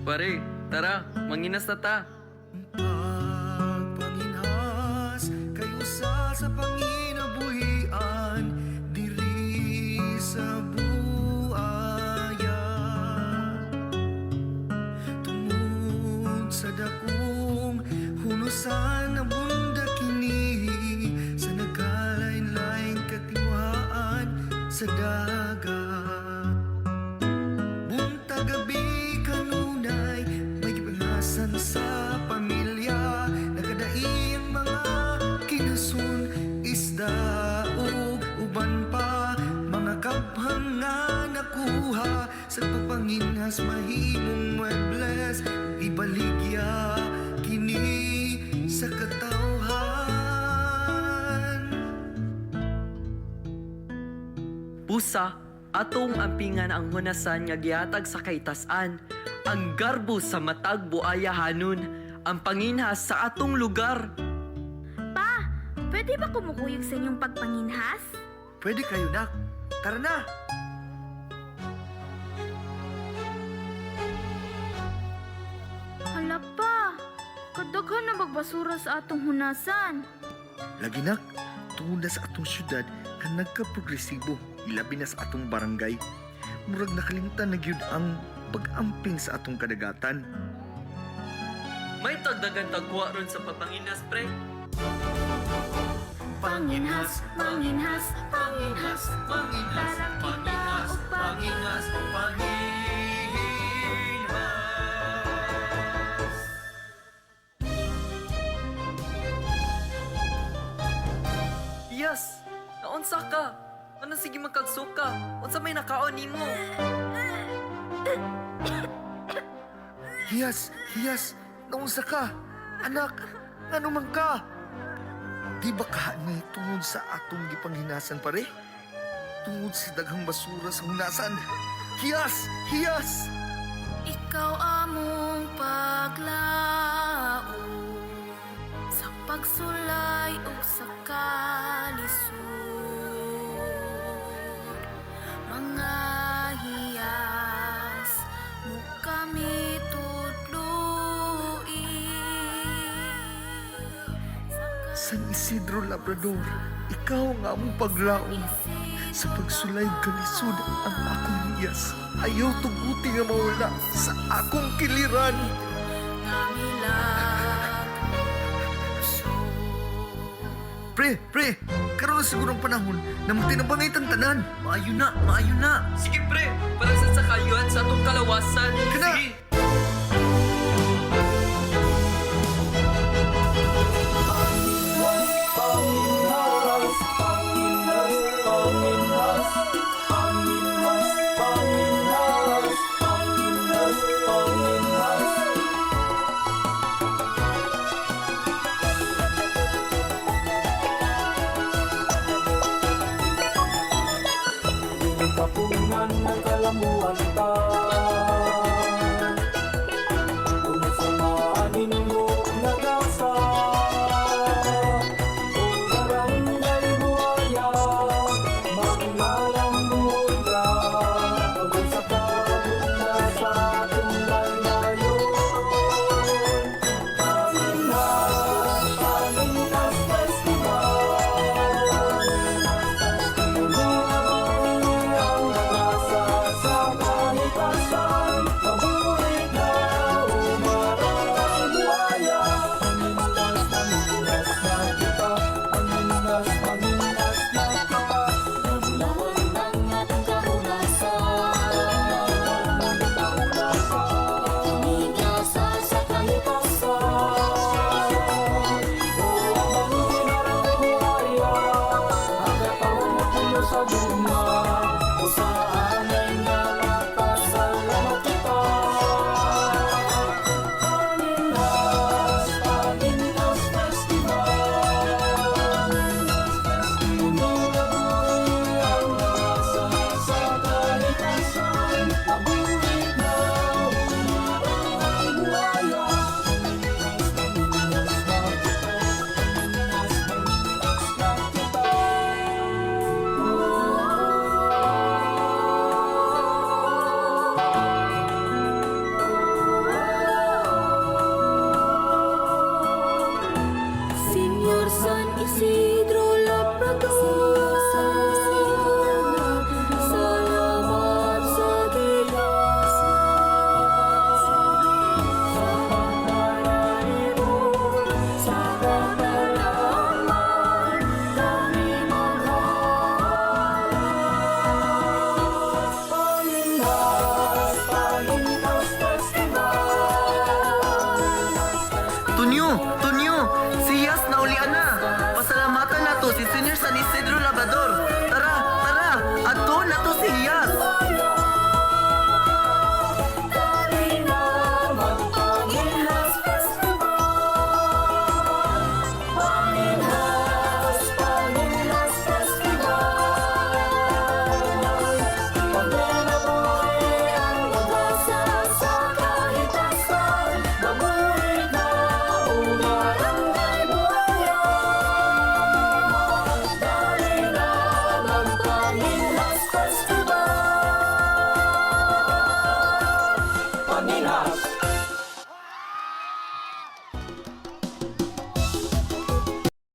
Pare, tara, manginas na ta. Pagpanginhas kayo sa panginabuhian diri sa buaya tungod sa dakong hunusan na bunda kini sa nagkalain-lain katiwaan sa dagat buntag gabi kanunay may gipangasan sa pamilya nakadai ang mga kinasun isda ug uban pa mga kabhang nga nakuha sa papanginhas mahimong muebles ibaligya kini sa katawhan. Pusa, atong ampingan ang hunasan nga gihatag sa kaytas-an. Ang garbo sa matag buaya hanon, ang panginhas sa atong lugar. Pa, pwede ba kumukuyog sa inyong pagpanginhas? Pwede kayo nak, tara na. Hala pa, kadaghan na magbasura sa atong hunasan. Lagi nak, tungod na sa atong syudad nga nagka-progresibo, ilabi na sa atong barangay. Murag nakalimtan na gyud ang pag-amping sa atong kadagatan. May tagdagan tagwa ron sa papanginas, pre. Panginhas, panginhas, panginhas, panginhas, para kita o panginhas, Yes, naunsa ka? Ano sige magkagsuka? Unsa may nakaon nimo? Hiyas, naunsa ka? Anak, ano man ka? Di ba ka ni tungod sa atong gipanghinasan pare? Tungod sa daghang basura sa hunasan. Hiyas! Ikaw among paglao sa pagsulay ug sa kalisod. Mga hiyas mo kami tudloi. San Isidro Labrador, ikaw nga among paglaom. Sa pagsulay kalisod ang akong hiyas. Ayaw tuguti nga mawala sa akong kiliran. Pre, karon na sigurong panahon na magtinabangay tanan. Maayo na. Sige, pre, para sa sakayuan sa atong kalawasan. Kana! Sige. Kapungan ng kalamuan ta kung samaanin mo nagasa kung barangay buhaya magmalang buhaya hanggang sa kabuna sa ating laylayon. Panginhas Festival. Sa bunga, kung saan ay napapasalamat kita. Panginhas Festival. Inulabuhi ang nasa sa kalikasan. Nabuhay na umarang ang buhaya. Panginhas na kita. Panginhas na kita. panginhas